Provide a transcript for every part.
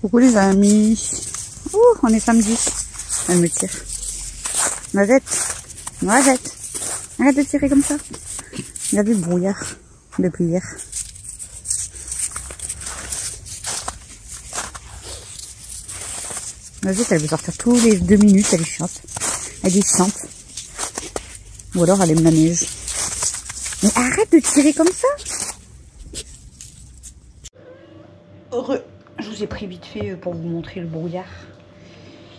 Coucou les amis. Ouh, on est samedi. Elle me tire. Noisette. Noisette. Arrête de tirer comme ça. Regardez le brouillard depuis hier. Noisette, elle veut sortir tous les 2 minutes. Elle est chiante. Elle est chiante. Ou alors elle aime la neige. Mais arrête de tirer comme ça. Heureux. Je vous ai pris vite fait pour vous montrer le brouillard.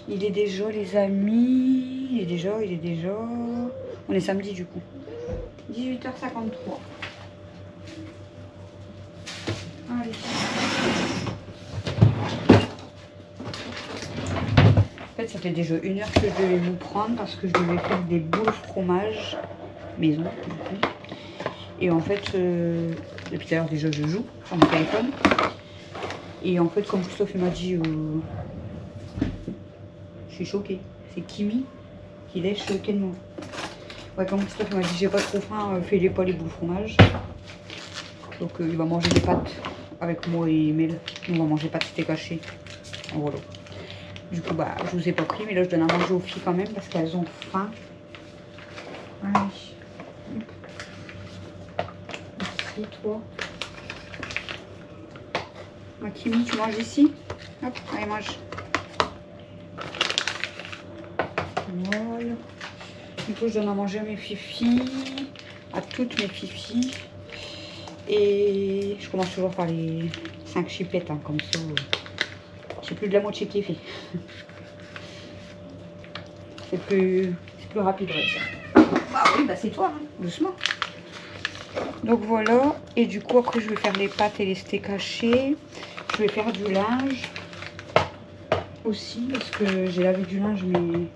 Il est déjà, les amis. Il est déjà. On est samedi du coup. 18h53. Allez. En fait, ça fait déjà 1 heure que je devais vous prendre parce que je devais faire des boules fromage maison. Du coup. Et en fait, depuis tout à l'heure déjà je joue sur mon téléphone. Et en fait, comme Christophe m'a dit, je suis choquée. C'est Kimi qui est choqué de moi. Ouais, comme Christophe m'a dit, j'ai pas trop faim, fais-les pas les boules fromage. Donc il va manger des pâtes avec moi et Mel. On va manger pâtes steak haché. Voilà. Du coup, bah, je vous ai pas pris, mais là je donne à manger aux filles quand même parce qu'elles ont faim. Allez. Merci toi. Kimi, tu manges ici? Hop, allez, mange. Voilà. Du coup, je donne à manger à mes fifis, à toutes mes fifis. Et je commence toujours par les 5 chipettes, hein, comme ça. J'ai plus de la moitié qui est fait. C'est plus rapide, ouais. Bah oui, bah c'est toi, hein, doucement. Donc voilà. Et du coup, après, je vais faire les pâtes et les steaks hachés. Je vais faire du linge aussi parce que j'ai lavé du linge mais il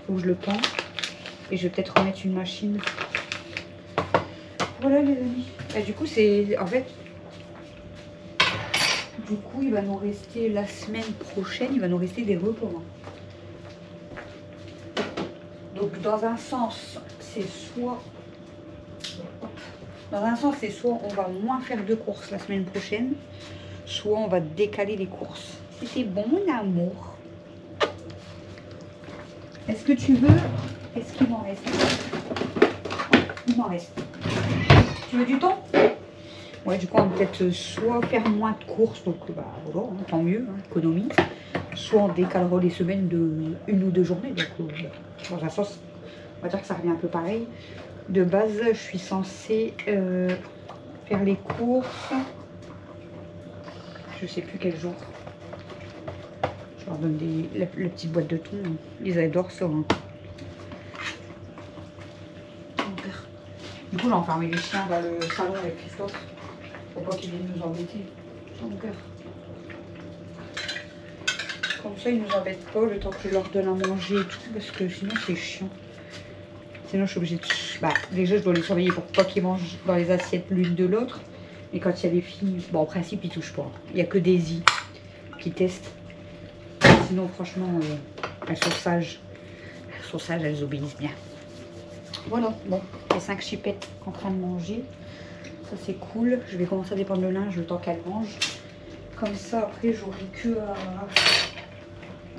faut que je le pends. Et je vais peut-être remettre une machine. Voilà les amis. Et du coup c'est en fait. Du coup il va nous rester la semaine prochaine, il va nous rester des repas. Donc dans un sens c'est soit. Dans un sens c'est soit on va moins faire de courses la semaine prochaine. Soit on va décaler les courses. C'était bon, mon amour. Est-ce que tu veux? Est-ce qu'il m'en reste? Il m'en reste. Tu veux du temps? Ouais, du coup, on va peut-être soit faire moins de courses, donc bah voilà, hein, tant mieux, hein, économie. Soit on décalera les semaines de 1 ou 2 journées. Donc dans un sens, on va dire que ça revient un peu pareil. De base, je suis censée faire les courses. Je sais plus quel jour. Je leur donne la petite boîte de thon. Ils adorent ça. Hein. Du coup, j'ai enfermé les chiens dans le salon avec Christophe. Pour pas qu'ils viennent nous embêter. Mon cœur. Comme ça, ils nous embêtent pas le temps que je leur donne à manger et tout. Parce que sinon, c'est chiant. Sinon, je suis obligée de... Bah, déjà, je dois les surveiller pour pas qu'ils mangent dans les assiettes l'une de l'autre. Et quand il y a les filles, bon, en principe, ils touchent pas. Il n'y a que Daisy qui teste. Sinon, franchement, elles sont sages. Elles sont sages, elles obéissent bien. Voilà, bon, les 5 chipettes en train de manger. Ça, c'est cool. Je vais commencer à dépendre le linge le temps qu'elles mangent. Comme ça, après, j'aurai que à...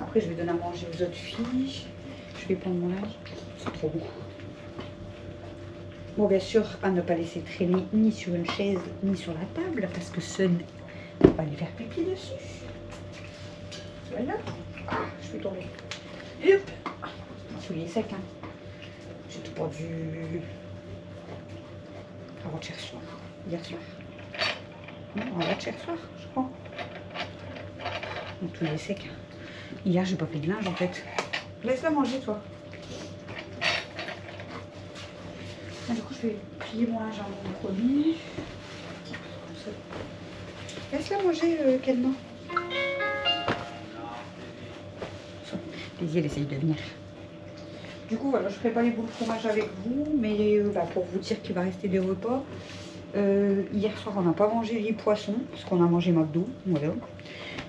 Après, je vais donner à manger aux autres filles. Je vais prendre mon linge. C'est trop beau. Bon, bien sûr, à ne pas laisser traîner ni sur une chaise, ni sur la table, parce que Sun va aller faire pipi dessus. Voilà. Ah, je vais tomber. Hop. Mon soulier sec, hein. J'ai tout perdu avant-hier soir. Hier soir. Non, avant-hier soir, je crois. Mon soulier sec. Hier, j'ai pas fait de linge, en fait. Laisse-la manger, toi. Du coup, je vais plier mon linge en premier. Laisse-la manger, Kelma. Daisy, elle essaye de venir. Du coup, voilà, je ferai pas les boules de fromage avec vous, mais bah, pour vous dire qu'il va rester des repas. Hier soir, on n'a pas mangé riz poisson, parce qu'on a mangé McDo. Voilà.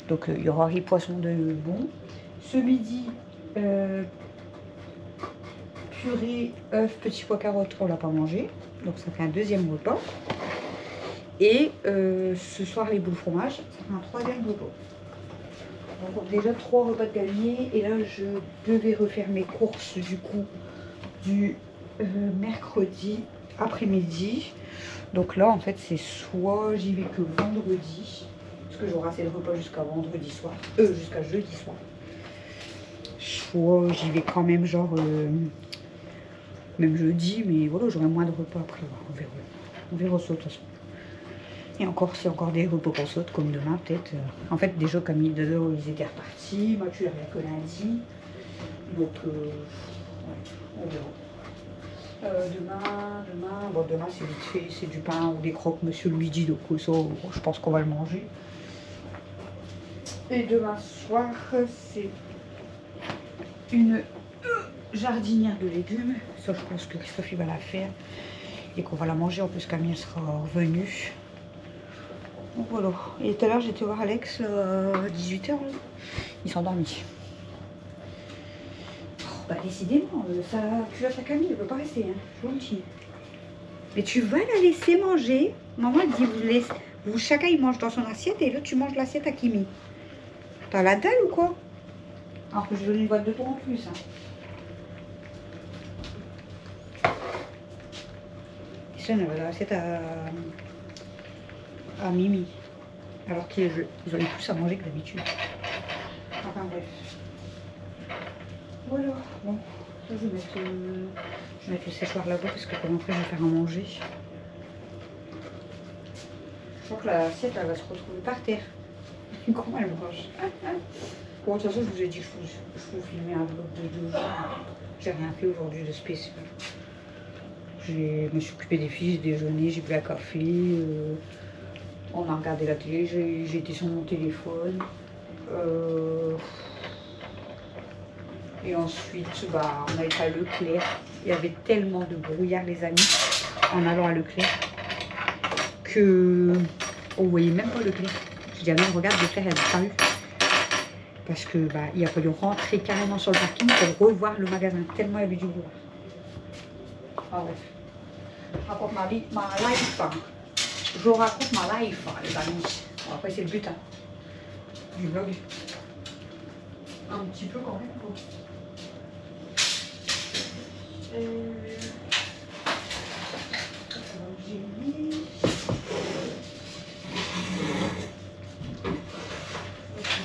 Donc, il y aura riz poisson de bon. Ce midi, purée, œufs, petits pois carottes, on l'a pas mangé. Donc ça fait un 2e repas. Et ce soir les boules fromage, ça fait un 3e repas. Donc déjà 3 repas de gagné. Et là, je devais refaire mes courses du coup du mercredi après-midi. Donc là, en fait, c'est soit j'y vais que vendredi, parce que j'aurai assez de repas jusqu'à vendredi soir, jusqu'à jeudi soir. Soit j'y vais quand même genre même jeudi, mais voilà, j'aurai moins de repas après. On verra ça de toute façon. Et encore, c'est encore des repas qu'on saute, comme demain peut-être. En fait, déjà, Camille et Dodo, ils étaient repartis. Moi, tu l'avais que lundi. Donc, ouais, on verra. Demain, c'est vite fait. C'est du pain ou des croques, monsieur Luigi. Donc, ça, je pense qu'on va le manger. Et demain soir, c'est une jardinière de légumes. Ça, je pense que Christophe, il va la faire. Et qu'on va la manger. En plus, Camille sera revenue. Donc voilà. Et tout à l'heure, j'étais voir Alex à 18 h. Il s'est endormi. Oh, bah décidément, ça, tu laisses à Camille, elle ne peut pas rester. Hein. Je vous le dis. Mais tu vas la laisser manger. Maman elle dit, chacun il mange dans son assiette et là tu manges l'assiette à Kimi. T'as la dalle ou quoi? Alors que je donne une boîte de thon en plus. Hein. Et ça, on avait l'assiette à Mimi. Alors qu'ils ont plus à manger que d'habitude. Enfin bref. Voilà. Bon, ça je vais mettre le séchoir là-bas parce que comme après je vais faire à manger. Je crois que l'assiette elle va se retrouver par terre. Comment elle mange? Bon, de toute façon, je vous ai dit que je vous filmais un vlog de 2 jours. J'ai rien fait aujourd'hui de spécial. Je me suis occupée des filles, j'ai déjeuné, j'ai bu un café. On a regardé la télé, j'ai été sur mon téléphone. Et ensuite, bah, on a été à Leclerc. Il y avait tellement de brouillard, les amis, en allant à Leclerc, que on voyait même pas Leclerc. Je dis, ah non, regarde, Leclerc, elle a disparu. Parce que bah, il a fallu rentrer carrément sur le parking pour revoir le magasin, tellement il y avait du brouillard. Ah bref. Je raconte ma life. Hein. Je raconte ma life, hein, les amis. Bon, après, c'est le but hein, du vlog. Un petit peu quand même. Bon. J'ai mis.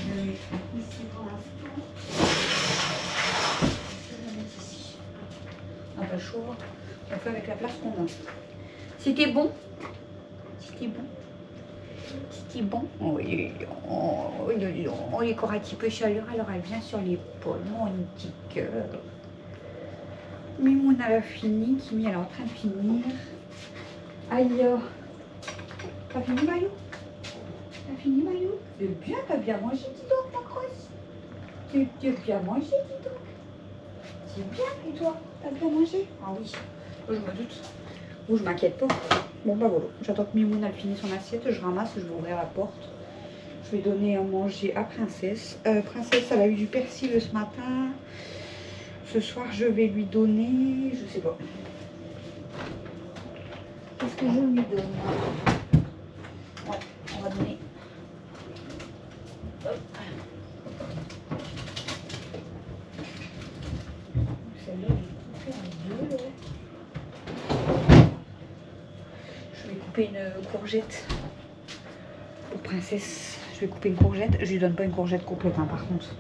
Je vais mettre ici pour l'instant. Je vais la mettre ici. On n'a pas le choix. On fait avec la place qu'on a. C'était bon? C'était bon? C'était bon? Oui. On est encore un petit peu chaleur, alors elle vient sur l'épaule. Mon petit cœur. Mimoun, elle a fini. Kimi, elle est en train de finir. Aïe. T'as fini, Mayou? T'as fini, Mayou? C'est bien, t'as bien mangé, dis donc, ma crosse. Tu as bien mangé, dis donc. C'est bien, et toi? T'as bien mangé? Ah oui. Je me doute. Ou je m'inquiète pas. Bon, bah voilà. J'attends que Mimoun elle finisse son assiette. Je ramasse, je vais ouvrir la porte. Je vais donner à manger à Princesse. Princesse, elle a eu du persil ce matin. Ce soir, je vais lui donner... Je sais pas. Qu'est-ce que je lui donne? Ouais, on va donner... Celle-là, je vais couper en deux. Je vais couper une courgette pour Princesse. Je vais couper une courgette. Je lui donne pas une courgette complète, hein, par contre.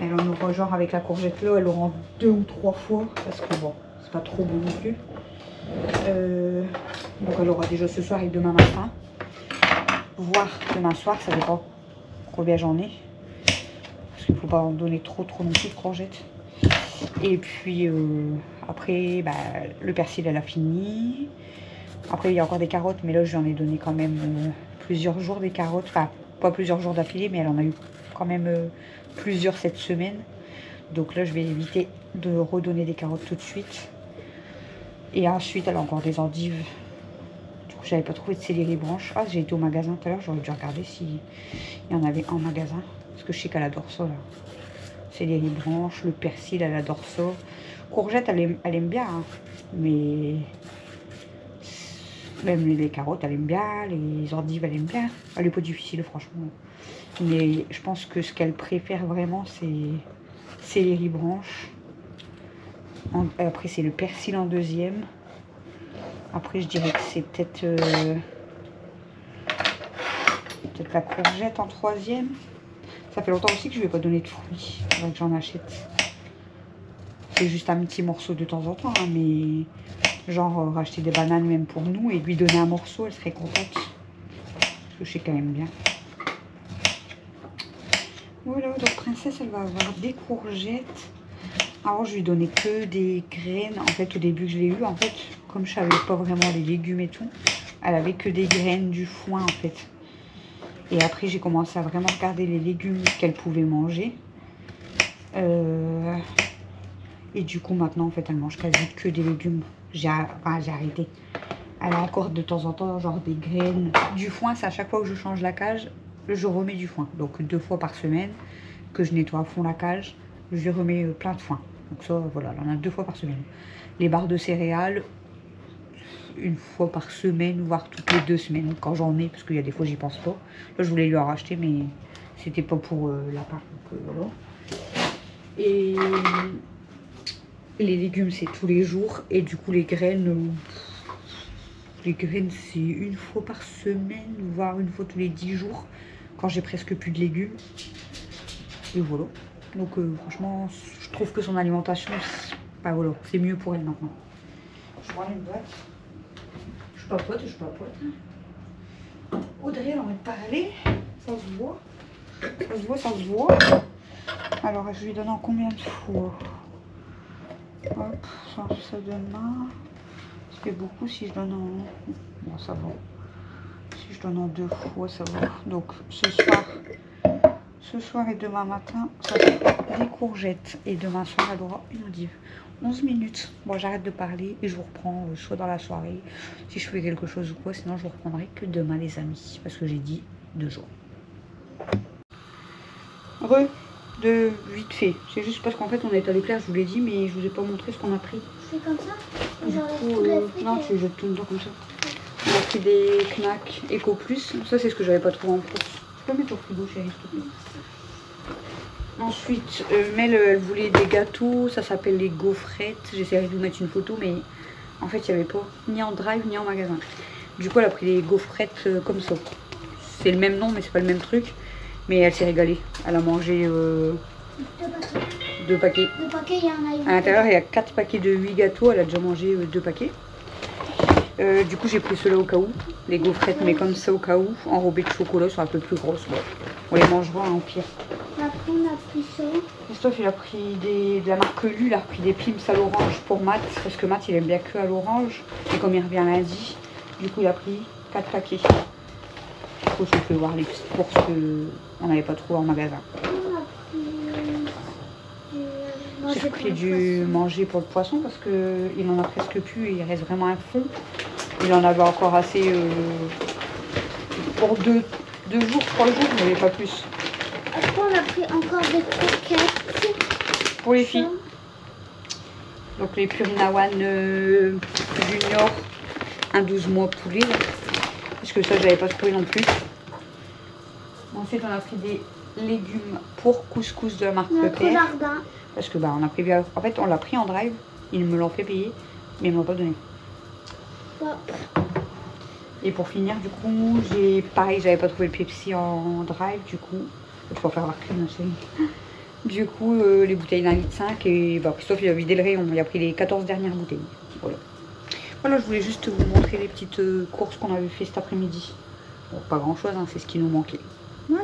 Elle en aura genre avec la courgette là, elle aura 2 ou 3 fois. Parce que bon, c'est pas trop bon non plus. Donc elle aura déjà ce soir et demain matin. Voire demain soir, ça dépend combien j'en ai. Parce qu'il ne faut pas en donner trop non plus de courgettes. Et puis après, bah, le persil elle a fini. Après il y a encore des carottes, mais là j'en ai donné quand même plusieurs jours des carottes. Enfin, pas plusieurs jours d'affilée, mais elle en a eu quand même plusieurs cette semaine. Donc là je vais éviter de redonner des carottes tout de suite. Et ensuite elle a encore des endives. Du coup j'avais pas trouvé de céleri branche. Ah, j'ai été au magasin tout à l'heure, j'aurais dû regarder s'il y en avait en magasin. Parce que je sais qu'elle adore ça là. Céleri branche, le persil, elle adore ça. Courgette, elle aime bien, hein. Mais Même les carottes, elle aime bien, les endives, elle aime bien. Elle est pas difficile, franchement. Mais je pense que ce qu'elle préfère vraiment, c'est les riz branches. Après, c'est le persil en deuxième. Après, je dirais que c'est peut-être la courgette en troisième. Ça fait longtemps aussi que je ne lui ai pas donné de fruits. Il faudrait que j'en achète. C'est juste un petit morceau de temps en temps, hein, mais genre racheter des bananes même pour nous et lui donner un morceau, elle serait contente. Parce que je sais qu'elle aime bien. Voilà, donc Princesse, elle va avoir des courgettes. Alors, je lui donnais que des graines. En fait, au début que je l'ai eu, en fait, comme je savais pas vraiment les légumes et tout, elle avait que des graines, du foin, en fait. Et après, j'ai commencé à vraiment regarder les légumes qu'elle pouvait manger. Et du coup, maintenant, en fait, elle mange quasi que des légumes. J'ai arrêté. Elle a encore de temps en temps, genre des graines. Du foin, c'est à chaque fois que je change la cage, je remets du foin. Donc 2 fois par semaine, que je nettoie à fond la cage, je lui remets plein de foin. Donc ça, voilà, elle en a 2 fois par semaine. Les barres de céréales, 1 fois par semaine, voire toutes les 2 semaines, quand j'en ai, parce qu'il y a des fois, j'y pense pas. Là, je voulais lui en racheter, mais c'était pas pour lapin. Donc voilà. Et les légumes, c'est tous les jours. Et du coup, les graines, c'est 1 fois par semaine, voire 1 fois tous les 10 jours, quand j'ai presque plus de légumes. Et voilà. Donc franchement, je trouve que son alimentation, bah, voilà, c'est mieux pour elle maintenant. Je prends une boîte. Je papote. Audrey, elle en est parlé. Ça se voit. Ça se voit. Alors, je lui donne en combien de fois? Hop, ça donne là. Ça fait beaucoup si je donne en... Bon, ça va. Si je donne en 2 fois, ça va. Donc, ce soir et demain matin, ça fait des courgettes. Et demain soir, elle aura une endive. 11 minutes. Bon, j'arrête de parler et je vous reprends soit dans la soirée, si je fais quelque chose ou quoi. Sinon, je vous reprendrai que demain, les amis. Parce que j'ai dit 2 jours. De vite fait. C'est juste parce qu'en fait, on est allé clair, je vous l'ai dit, mais je vous ai pas montré ce qu'on a pris. C'est comme ça? Du coup, non, tu les jettes tout le temps comme ça. On a pris des Knack Eco Plus. Ça, c'est ce que j'avais pas trouvé en France. Tu peux mettre au frigo, chérie, s'il te plaît. Ensuite, Mel, elle voulait des gâteaux. Ça s'appelle les gaufrettes. J'essaierai de vous mettre une photo, mais en fait, il n'y avait pas ni en drive ni en magasin. Du coup, elle a pris les gaufrettes comme ça. C'est le même nom, mais c'est pas le même truc. Mais elle s'est régalée. Elle a mangé 2 paquets. 2 paquets, il y en a eu. À l'intérieur, il y a 4 paquets de 8 gâteaux. Elle a déjà mangé 2 paquets. Du coup, j'ai pris ceux-là au cas où. Les gaufrettes, mais comme ça au cas où. Enrobées de chocolat, sont un peu plus grosses. Bon, on les mangera en pire. Après, on a pris ça. Christophe, il a pris de la marque Lu. Il a pris des Pims à l'orange pour Matt. Parce que Matt, il aime bien que à l'orange. Et comme il revient lundi, du coup, il a pris 4 paquets. Je vous fais voir les petites courses qu'on n'avait pas trouvé en magasin. J'ai pris du manger pour le poisson parce qu'il en a presque plus et il reste vraiment un fond. Il en avait encore assez pour 2 jours, 3 jours, mais pas plus. Après, on a pris encore des croquettes. Pour les filles. Donc les Purina One Junior, un 12 mois poulet. Là. Parce que ça, je n'avais pas trouvé non plus. Ensuite, on a pris des légumes pour couscous de la marque Pépère. Jardin. Parce que bah, on a prévu. En fait, on l'a pris en drive. Ils me l'ont fait payer, mais ils ne m'ont pas donné. Ouais. Et pour finir, du coup, pareil, j'avais pas trouvé le Pepsi en drive. Du coup, il faut faire la crème, chérie. Du coup, les bouteilles d'1,5 litre. Et bah, Christophe, il a vidé le rayon. Il a pris les 14 dernières bouteilles. Voilà. Voilà, je voulais juste vous montrer les petites courses qu'on avait fait cet après-midi. Bon, pas grand-chose, hein, c'est ce qui nous manquait. Voilà.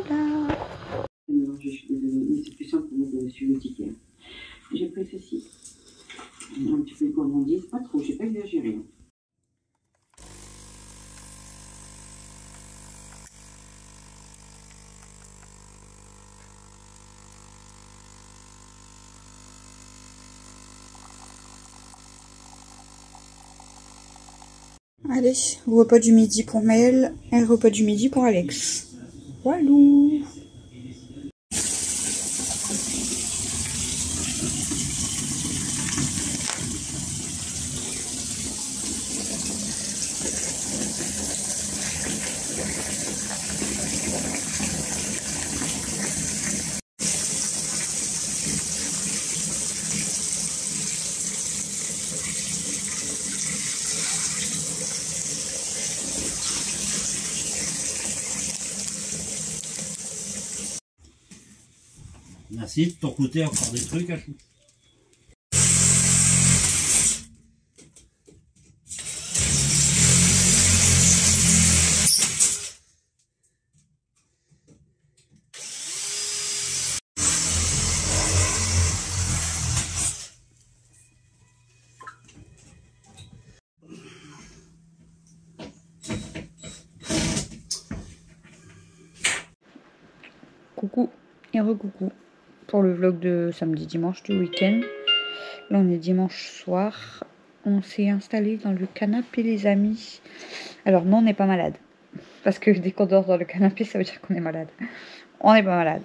Non, je suis désolée, mais c'est plus simple pour moi de suivre le ticket. J'ai pris ceci. Un petit peu de gourmandise, pas trop, j'ai pas exagéré. Allez, repas du midi pour Mel et repas du midi pour Alex. Walou. Merci, de ton côté, encore des trucs à chou. Coucou et re-coucou pour le vlog de samedi dimanche du week-end. Là on est dimanche soir. On s'est installé dans le canapé les amis. Alors non on n'est pas malade. Parce que dès qu'on dort dans le canapé ça veut dire qu'on est malade. On n'est pas malade.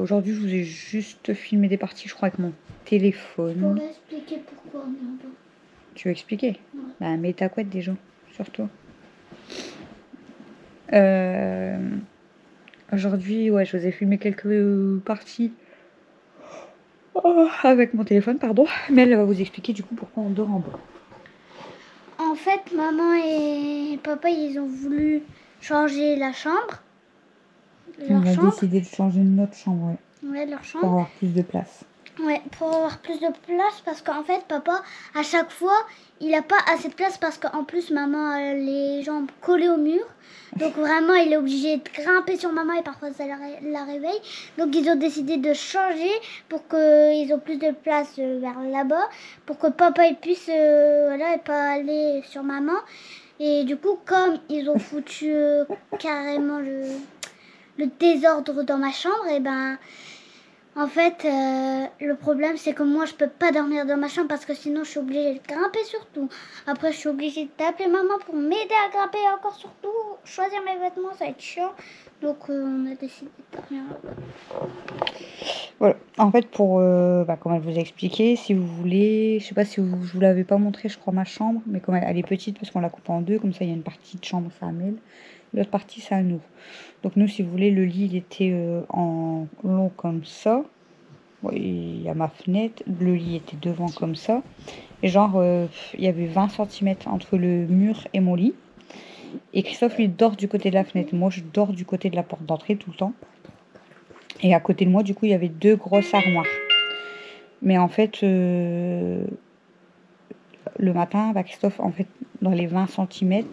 Aujourd'hui je vous ai juste filmé des parties je crois avec mon téléphone. Je pourrais expliquer pourquoi on est en bas. Tu veux expliquer? Ouais. Bah mets ta couette déjà, surtout. Aujourd'hui, ouais, je vous ai filmé quelques parties avec mon téléphone, pardon. Mais elle va vous expliquer du coup pourquoi on dort en bas. En fait, maman et papa, ils ont voulu changer la chambre. On Leur a chambre. décidé de changer notre chambre, ouais, Ouais, leur pour chambre. avoir plus de place. Ouais, pour avoir plus de place parce qu'en fait, papa, à chaque fois, il a pas assez de place parce qu'en plus, maman a les jambes collées au mur. Donc vraiment, il est obligé de grimper sur maman et parfois ça la réveille. Donc ils ont décidé de changer pour qu'ils aient plus de place vers là-bas, pour que papa il puisse voilà, et pas aller sur maman. Et du coup, comme ils ont foutu carrément le désordre dans ma chambre, et ben... En fait, le problème, c'est que moi, je peux pas dormir dans ma chambre parce que sinon, je suis obligée de grimper sur tout. Après, je suis obligée d'appeler maman pour m'aider à grimper encore sur tout. Choisir mes vêtements, ça va être chiant. Donc, on a décidé de dormir là-bas. Voilà. En fait, pour, comme elle vous a expliqué, si vous voulez, je sais pas si je vous l'avais pas montré, je crois, ma chambre, mais comme elle est petite parce qu'on la coupe en deux, comme ça, il y a une partie de chambre, ça Amel, l'autre partie, c'est à nous. Donc nous, si vous voulez, le lit, il était en long comme ça. Bon, il y a ma fenêtre, le lit était devant comme ça. Et genre, il y avait 20 cm entre le mur et mon lit. Et Christophe, lui, dort du côté de la fenêtre. Moi, je dors du côté de la porte d'entrée tout le temps. Et à côté de moi, du coup, il y avait deux grosses armoires. Mais en fait, le matin, Christophe, en fait, dans les 20 cm,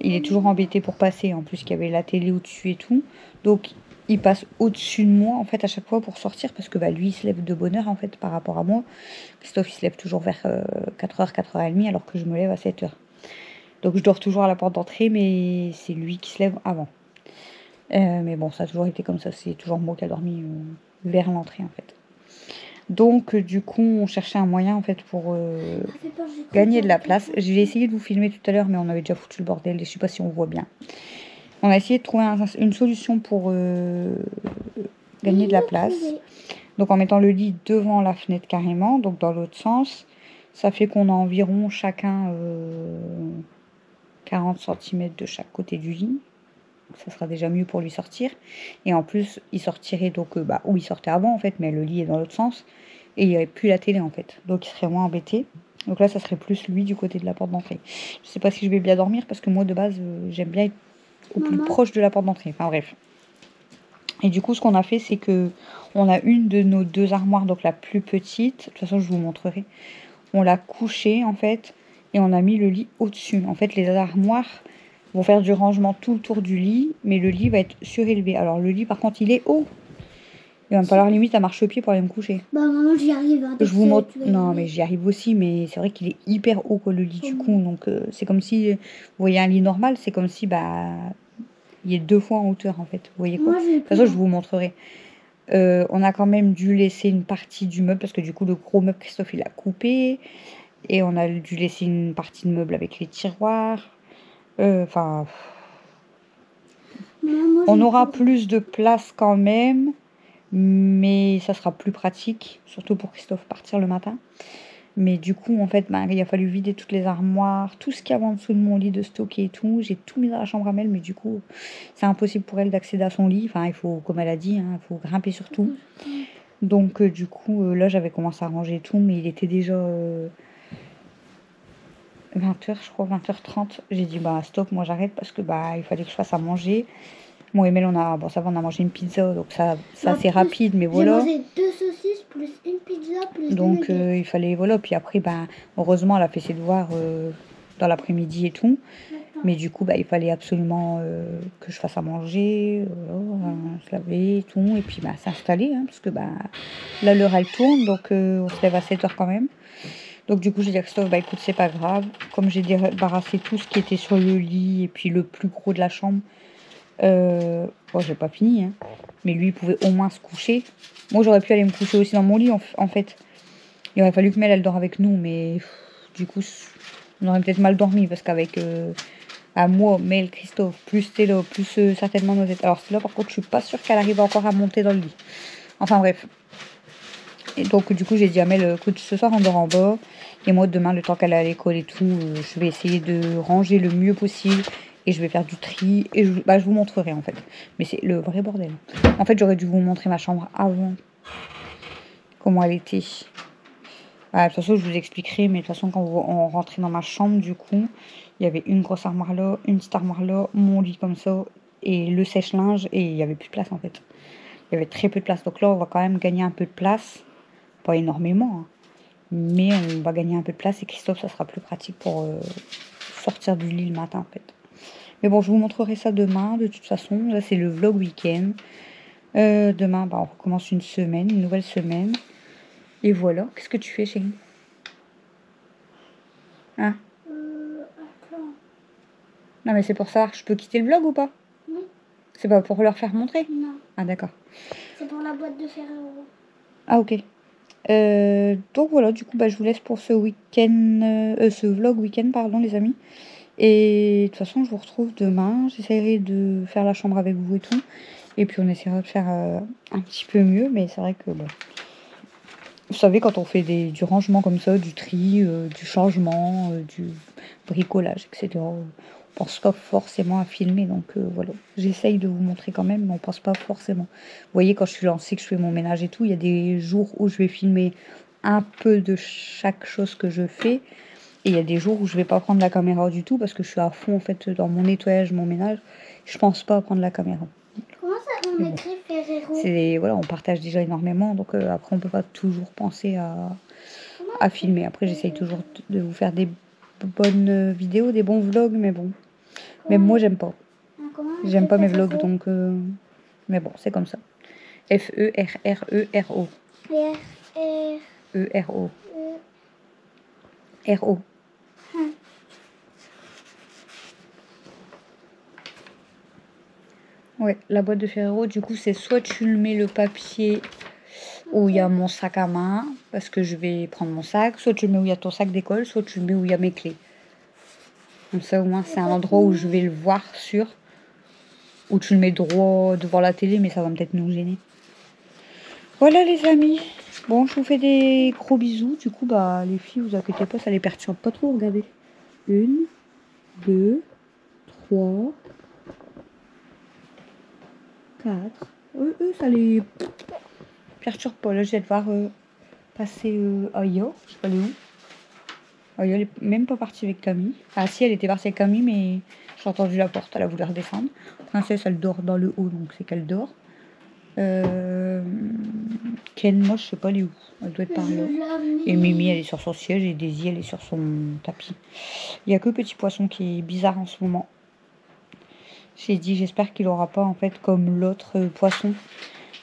il est toujours embêté pour passer. En plus, qu'il y avait la télé au-dessus et tout. Donc, il passe au-dessus de moi, en fait, à chaque fois pour sortir. Parce que lui, il se lève de bonne heure, en fait, par rapport à moi. Christophe, il se lève toujours vers 4h, 4h30, alors que je me lève à 7h. Donc, je dors toujours à la porte d'entrée, mais c'est lui qui se lève avant. Mais bon, ça a toujours été comme ça. C'est toujours moi qui a dormi vers l'entrée, en fait. Donc, du coup, on cherchait un moyen, en fait, pour gagner de la place. J'ai essayé de vous filmer tout à l'heure, mais on avait déjà foutu le bordel. Et je sais pas si on voit bien. On a essayé de trouver une solution pour gagner de la place. Donc, en mettant le lit devant la fenêtre carrément, donc dans l'autre sens. Ça fait qu'on a environ chacun 40 cm de chaque côté du lit. Ça sera déjà mieux pour lui sortir. Et en plus, il sortirait donc où il sortait avant en fait, mais le lit est dans l'autre sens. Et il n'y aurait plus la télé en fait. Donc il serait moins embêté. Donc là, ça serait plus lui du côté de la porte d'entrée. Je sais pas si je vais bien dormir parce que moi de base, j'aime bien être au plus proche de la porte d'entrée. Enfin bref. Et du coup, ce qu'on a fait, c'est que on a une de nos deux armoires, donc la plus petite. De toute façon, je vous montrerai. On l'a couchée en fait. Et on a mis le lit au-dessus. En fait, les armoires vont faire du rangement tout le tour du lit, mais le lit va être surélevé. Alors le lit par contre il est haut. Il va me falloir limite à marche-pied pour aller me coucher. Bah maman, j'y arrive. Hein, je vous montre. Non mais j'y arrive aussi, mais c'est vrai qu'il est hyper haut quoi, le lit du coup. Donc c'est comme si, vous voyez un lit normal, c'est comme si il est 2 fois en hauteur en fait. Vous voyez quoi? De toute façon je vous montrerai. On a quand même dû laisser une partie du meuble parce que du coup le gros meuble Christophe il a coupé. Et on a dû laisser une partie de meuble avec les tiroirs. Enfin, on aura plus de place quand même, mais ça sera plus pratique, surtout pour Christophe partir le matin. Mais du coup, en fait, il a fallu vider toutes les armoires, tout ce qu'il y avait en dessous de mon lit de stocker et tout. J'ai tout mis dans la chambre à Mel, mais du coup, c'est impossible pour elle d'accéder à son lit. Enfin, il faut, comme elle a dit, il faut grimper sur tout. Donc, du coup, là, j'avais commencé à ranger tout, mais il était déjà 20h, je crois, 20h30. J'ai dit, stop, moi j'arrête parce que il fallait que je fasse à manger. Moi et Mel, bon, ça va, on a mangé une pizza, donc ça c'est Bah, assez plus- rapide, mais J'ai voilà. mangé 2 saucisses plus une pizza plus des Donc nuggets. il fallait, voilà. Puis après, ben, heureusement, elle a fait ses devoirs dans l'après-midi et tout. Mais du coup, bah, il fallait absolument que je fasse à manger, se laver et tout. Et puis bah, s'installer, hein, parce que bah, là, l'heure, elle tourne, donc on se lève à 7 heures quand même. Donc du coup, j'ai dit à Christophe, bah écoute, c'est pas grave. Comme j'ai débarrassé tout ce qui était sur le lit et puis le plus gros de la chambre, bon, j'ai pas fini, hein, mais lui, il pouvait au moins se coucher. Moi, j'aurais pu aller me coucher aussi dans mon lit, en fait. Il aurait fallu que Mel, elle dort avec nous, mais du coup, on aurait peut-être mal dormi, parce qu'avec à moi, Mel, Christophe, plus Stella, plus certainement Nosette. Alors Stella, par contre, je suis pas sûre qu'elle arrive encore à monter dans le lit. Enfin bref. Et donc, du coup, j'ai dit à Mel, écoute, ce soir, on dort en bas. Et moi, demain, le temps qu'elle est à l'école et tout, je vais essayer de ranger le mieux possible. Et je vais faire du tri. Et je vous montrerai, en fait. Mais c'est le vrai bordel. En fait, j'aurais dû vous montrer ma chambre avant. Comment elle était. Bah, de toute façon, je vous expliquerai. Mais de toute façon, quand on rentrait dans ma chambre, du coup, il y avait une grosse armoire là, une petite armoire là, mon lit comme ça, et le sèche-linge. Et il n'y avait plus de place, en fait. Il y avait très peu de place. Donc là, on va quand même gagner un peu de place. Pas énormément, hein. Mais on va gagner un peu de place et Christophe, ça sera plus pratique pour sortir du lit le matin, en fait. Mais bon, je vous montrerai ça demain, de toute façon. Là, c'est le vlog week-end. Demain, bah, on recommence une semaine, une nouvelle semaine. Et voilà. Qu'est-ce que tu fais, chérie? Hein? Attends. Non, mais c'est pour ça. Je peux quitter le vlog ou pas? Oui. C'est pas pour leur faire montrer? Non. Ah, d'accord. C'est pour la boîte de Ferrero. Ah, ok. Donc voilà, du coup, bah, je vous laisse pour ce week-end, ce vlog week-end, pardon, les amis. Et de toute façon, je vous retrouve demain. J'essaierai de faire la chambre avec vous et tout. Et puis, on essaiera de faire un petit peu mieux. Mais c'est vrai que, bon, vous savez, quand on fait du rangement comme ça, du tri, du changement, du bricolage, etc., on pense pas forcément à filmer. Donc voilà, j'essaye de vous montrer quand même, mais on pense pas forcément. Vous voyez, quand je suis lancée, que je fais mon ménage et tout, il y a des jours où je vais filmer un peu de chaque chose que je fais. Et il y a des jours où je vais pas prendre la caméra du tout parce que je suis à fond en fait dans mon nettoyage, mon ménage. Je pense pas à prendre la caméra. Comment ça on Mais bon. écrit Ferrero? Voilà, on partage déjà énormément, donc après on peut pas toujours penser à filmer. Après j'essaye toujours de vous faire des bonnes vidéos, des bons vlogs, mais bon. Même moi j'aime pas. Comment on J'aime écrit pas mes Ferrero? vlogs, donc mais bon, c'est comme ça. F-E-R-R-E-R-O. E-R-O. R-O. Ouais, la boîte de Ferrero, du coup, c'est soit tu le mets le papier où il y a mon sac à main, parce que je vais prendre mon sac, soit tu le mets où il y a ton sac d'école, soit tu le mets où il y a mes clés. Comme ça, au moins, c'est un endroit où je vais le voir sûr. Ou tu le mets droit devant la télé, mais ça va peut-être nous gêner. Voilà, les amis. Bon, je vous fais des gros bisous. Du coup, bah, les filles, vous inquiétez pas, ça les perturbe pas trop. Regardez. 1, 2, 3, 4. Eux, ça les perturbe pas. Là, je vais devoir passer Aya. Je sais pas aller où. Aya, elle est même pas partie avec Camille. Ah si, elle était partie avec Camille, mais j'ai entendu la porte. Elle a voulu redescendre. Princesse, elle dort dans le haut, donc c'est qu'elle dort. Ken, moi, je sais pas elle est où. Elle doit être par là. Et Mimi, elle est sur son siège et Daisy, elle est sur son tapis. Il y a que Petit Poisson qui est bizarre en ce moment. J'ai dit, j'espère qu'il aura pas en fait comme l'autre poisson.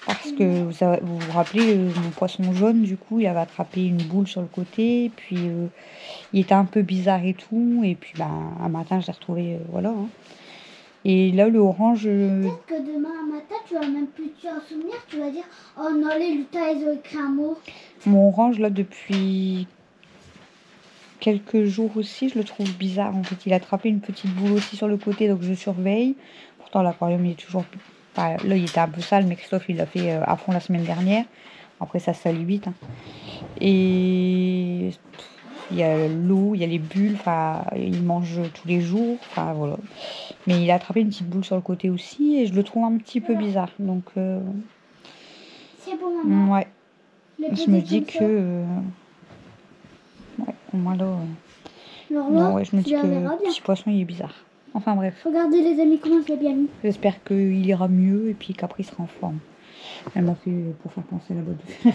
Parce que vous vous rappelez, mon poisson jaune, du coup, il avait attrapé une boule sur le côté. Puis, il était un peu bizarre et tout. Et puis, un matin, je l'ai retrouvé, voilà. Hein. Et là, le orange... Peut-être que demain matin, tu vas même plus te en souvenir. Tu vas dire, oh non, les lutins, ils ont écrit un mot. Mon orange, là, depuis quelques jours aussi, je le trouve bizarre. En fait, il a attrapé une petite boule aussi sur le côté, donc je surveille. Pourtant, l'aquarium, il est toujours... Enfin, là, il était un peu sale, mais Christophe, il l'a fait à fond la semaine dernière. Après, ça salit vite. Hein. Et il y a l'eau, il y a les bulles. Enfin, il mange tous les jours. Enfin, voilà. Mais il a attrapé une petite boule sur le côté aussi, et je le trouve un petit peu bizarre. Donc, c'est bon, maman. ouais. Je me dis que... ouais, au moins là... non, ouais, je me dis que Petit Poisson, il est bizarre. Enfin bref, Regardez les amis, comment je l'ai bien mis. j'espère qu'il ira mieux et puis qu'après il sera en forme. Elle m'a fait pour faire penser à la boîte de fer.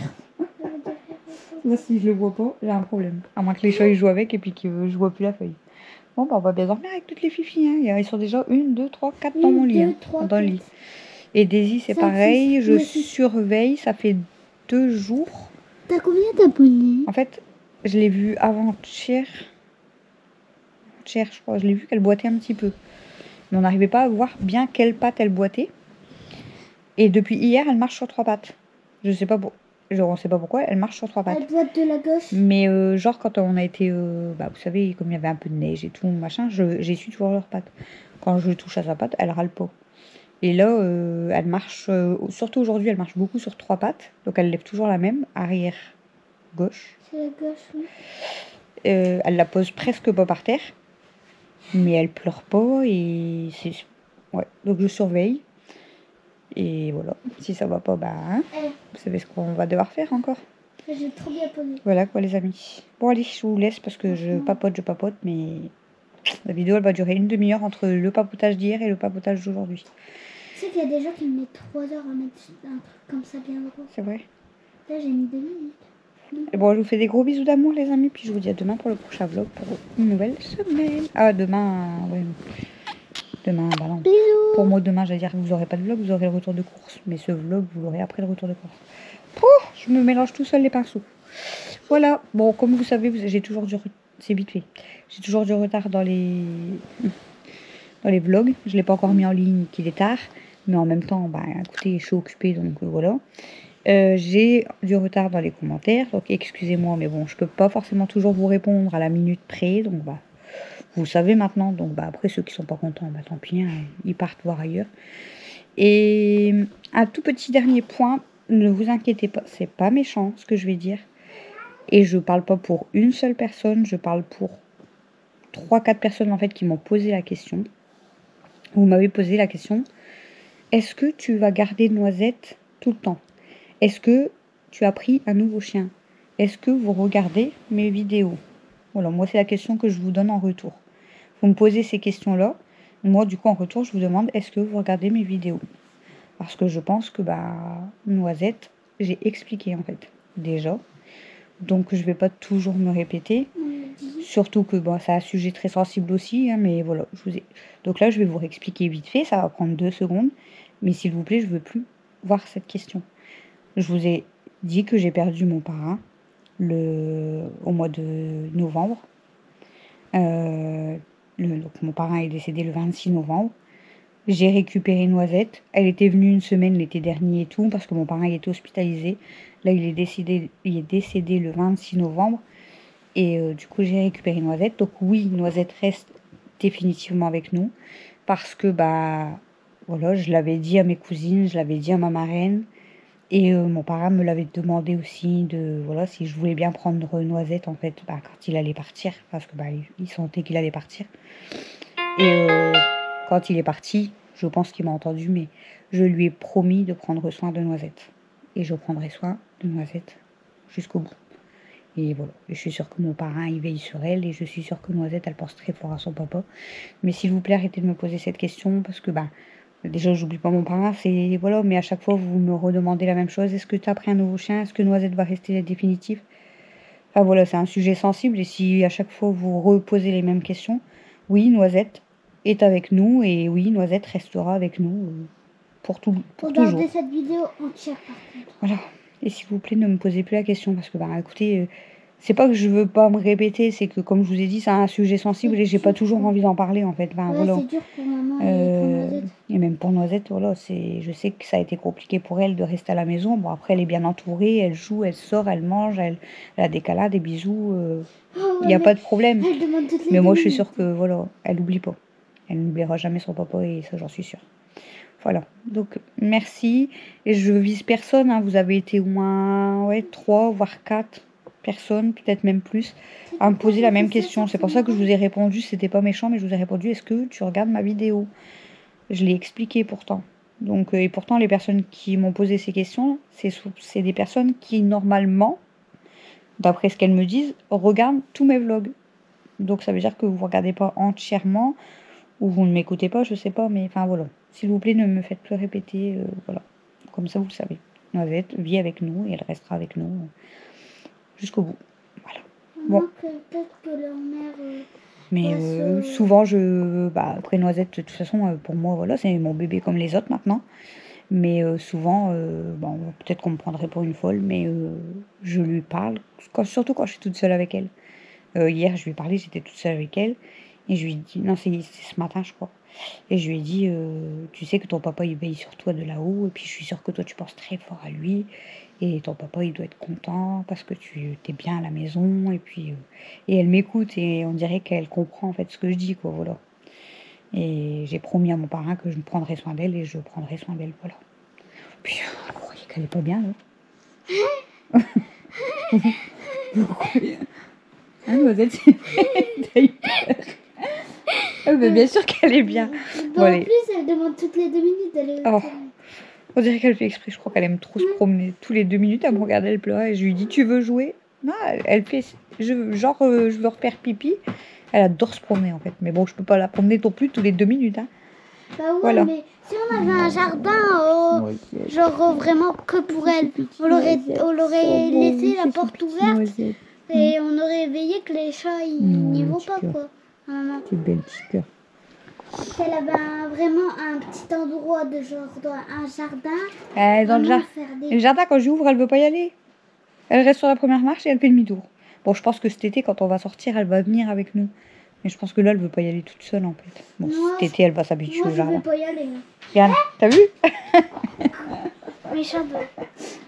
Là, si je le vois pas, j'ai un problème. À moins que les chats ils jouent avec et puis que je vois plus la feuille. Bon, bah, on va bien dormir avec toutes les filles. Hein. Ils sont déjà 1, 2, 3, 4 dans mon lit. 1, 2, Hein, 3, dans le 4. lit. Et Daisy, c'est 5, pareil. 6, Je 9, 10. surveille. Ça fait 2 jours. T'as combien d'abonnés? En fait, je l'ai vue avant-hier. Hier, je crois. Je l'ai vue qu'elle boitait un petit peu. Mais on n'arrivait pas à voir bien quelle patte elle boitait. Et depuis hier, elle marche sur 3 pattes. Je sais pas on sait pas pourquoi, elle marche sur 3 pattes. Elle boite de la gauche. Mais genre quand on a été, bah, vous savez, comme il y avait un peu de neige et tout, machin, j'essuie toujours leurs pattes. Quand je touche à sa patte, elle râle pas. Et là, elle marche, surtout aujourd'hui, elle marche beaucoup sur 3 pattes. Donc elle lève toujours la même, arrière, gauche. C'est la gauche, oui. Elle la pose presque pas par terre. Mais elle pleure pas et c'est... Ouais, donc je surveille. Et voilà, si ça va pas, bah, hein, vous savez ce qu'on va devoir faire encore. J'ai trop bien posé. Voilà quoi les amis. Bon allez, je vous laisse parce que je papote, mais la vidéo elle va durer une demi-heure entre le papotage d'hier et le papotage d'aujourd'hui. Tu sais qu'il y a des gens qui mettent 3 heures à mettre un truc comme ça bien gros. C'est vrai. Là j'ai mis 2 minutes. Et bon, je vous fais des gros bisous d'amour les amis, puis je vous dis à demain pour le prochain vlog pour une nouvelle semaine. Ah demain, ouais. Demain, bah non. Bisous. Pour moi demain, j'allais dire que vous aurez pas de vlog, vous aurez le retour de course. Mais ce vlog, vous l'aurez après le retour de course. Pouh, je me mélange tout seul les pinceaux. Voilà, bon, comme vous savez, j'ai toujours du... C'est vite fait. J'ai toujours du retard dans les vlogs. Je ne l'ai pas encore mis en ligne, qu'il est tard. Mais en même temps, bah, écoutez, je suis occupée, donc voilà. J'ai du retard dans les commentaires, donc excusez-moi, mais bon, je peux pas forcément toujours vous répondre à la minute près, donc bah, vous savez maintenant. Donc bah, après, ceux qui sont pas contents, bah, tant pis, hein, ils partent voir ailleurs. Et un tout petit dernier point, ne vous inquiétez pas, c'est pas méchant ce que je vais dire. Et je parle pas pour une seule personne, je parle pour 3-4 personnes en fait qui m'ont posé la question. Vous m'avez posé la question, est-ce que tu vas garder Noisette tout le temps? Est-ce que tu as pris un nouveau chien? Est-ce que vous regardez mes vidéos? Voilà, moi c'est la question que je vous donne en retour. Vous me posez ces questions-là. Moi du coup en retour je vous demande, est-ce que vous regardez mes vidéos? Parce que je pense que bah Noisette, j'ai expliqué en fait déjà. Donc je vais pas toujours me répéter. Surtout que bon, c'est un sujet très sensible aussi, hein, mais voilà, donc là je vais vous réexpliquer vite fait, ça va prendre 2 secondes. Mais s'il vous plaît, je veux plus voir cette question. Je vous ai dit que j'ai perdu mon parrain au mois de novembre. Donc mon parrain est décédé le 26 novembre. J'ai récupéré Noisette. Elle était venue une semaine l'été dernier et tout, parce que mon parrain était hospitalisé. Là, il est décédé le 26 novembre. Et du coup, j'ai récupéré Noisette. Donc oui, Noisette reste définitivement avec nous. Parce que, bah, voilà, je l'avais dit à mes cousines, je l'avais dit à ma marraine. Et mon parrain me l'avait demandé aussi voilà, si je voulais bien prendre Noisette, en fait, bah, quand il allait partir. Parce que, bah, il sentait qu'il allait partir. Et quand il est parti, je pense qu'il m'a entendu, mais je lui ai promis de prendre soin de Noisette. Et je prendrai soin de Noisette jusqu'au bout. Et voilà, et je suis sûre que mon parrain, il veille sur elle, et je suis sûre que Noisette, elle pense très fort à son papa. Mais s'il vous plaît, arrêtez de me poser cette question, parce que, bah, déjà, j'oublie pas mon parrain, c'est, voilà, mais à chaque fois, vous me redemandez la même chose. Est-ce que tu as pris un nouveau chien? Est-ce que Noisette va rester définitif? Enfin, voilà, c'est un sujet sensible, et si à chaque fois, vous reposez les mêmes questions, oui, Noisette est avec nous, et oui, Noisette restera avec nous pour toujours. Regardez cette vidéo entière par contre. Voilà. Et s'il vous plaît, ne me posez plus la question, parce que, bah, écoutez, c'est pas que je veux pas me répéter, c'est que, comme je vous ai dit, c'est un sujet sensible et j'ai pas toujours envie d'en parler, en fait. Enfin, Ouais, voilà. c'est dur pour maman et pour Noisette. Et même pour Noisette, voilà, je sais que ça a été compliqué pour elle de rester à la maison. Bon, après, elle est bien entourée, elle joue, elle sort, elle mange, elle a des câlins, des bisous. Il n'y a pas de problème. Elle demande toutes les Mais moi, je suis 2 sûre minutes. que, voilà, elle n'oublie pas. Elle n'oubliera jamais son papa, et ça, j'en suis sûre. Voilà, donc merci. Et je vise personne, hein. Vous avez été au moins 3, voire 4 personnes, peut-être même plus, à me poser la même question. C'est pour ça que je vous ai répondu, c'était pas méchant, mais je vous ai répondu, est-ce que tu regardes ma vidéo? Je l'ai expliqué pourtant. Donc, et pourtant, les personnes qui m'ont posé ces questions, c'est des personnes qui, normalement, d'après ce qu'elles me disent, regardent tous mes vlogs. Donc ça veut dire que vous ne regardez pas entièrement, Ou vous ne m'écoutez pas, je sais pas, mais enfin voilà. S'il vous plaît, ne me faites plus répéter, voilà. Comme ça, vous le savez. Noisette vit avec nous et elle restera avec nous jusqu'au bout. Voilà. Bon. Peut-être que leur mère... Mais souvent, après Noisette, de toute façon, pour moi, voilà, c'est mon bébé comme les autres maintenant. Mais souvent, bon, peut-être qu'on me prendrait pour une folle, mais je lui parle, surtout quand je suis toute seule avec elle. Hier, je lui ai parlé, j'étais toute seule avec elle. Et je lui ai dit, non, c'est ce matin, je crois. Et je lui ai dit, tu sais que ton papa, il veille sur toi de là-haut. Et puis, je suis sûre que toi, tu penses très fort à lui. Et ton papa, il doit être content parce que tu es bien à la maison. Et puis, et elle m'écoute et on dirait qu'elle comprend, en fait, ce que je dis, quoi, voilà. Et j'ai promis à mon parrain que je me prendrais soin d'elle et je prendrai soin d'elle, voilà. Puis, vous croyez qu'elle est pas bien, là? Hein, Noisette, t'as eu peur? Ah, mais bien sûr qu'elle est bien. Bon, en plus, elle demande toutes les 2 minutes d'aller au toilette. On dirait qu'elle fait exprès, je crois qu'elle aime trop se promener. Tous les 2 minutes, elle me regardait, elle pleurait et je lui dis, tu veux jouer? Non, elle fait, je veux refaire pipi. Elle adore se promener en fait. Mais bon, je peux pas la promener non plus tous les 2 minutes. Hein. Bah ouais, voilà. Mais si on avait un jardin, genre vraiment que pour elle, on l'aurait laissé la porte ouverte et on aurait veillé que les chats n'y vont pas quoi. C'est belle petite cœur. Si elle avait vraiment un petit endroit de genre dans un jardin. Dans le jardin, quand j'ouvre, elle veut pas y aller. Elle reste sur la première marche et elle fait demi-tour. Bon, je pense que cet été, quand on va sortir, elle va venir avec nous. Mais je pense que là, elle veut pas y aller toute seule en fait. Bon, cet été, elle va s'habituer au jardin. Moi, je veux pas y aller. Regarde, t'as vu? Méchant.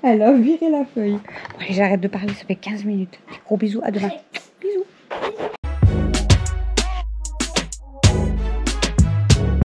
Elle a viré la feuille. Allez, j'arrête de parler, ça fait 15 minutes. Gros bisous, à demain. Bisous.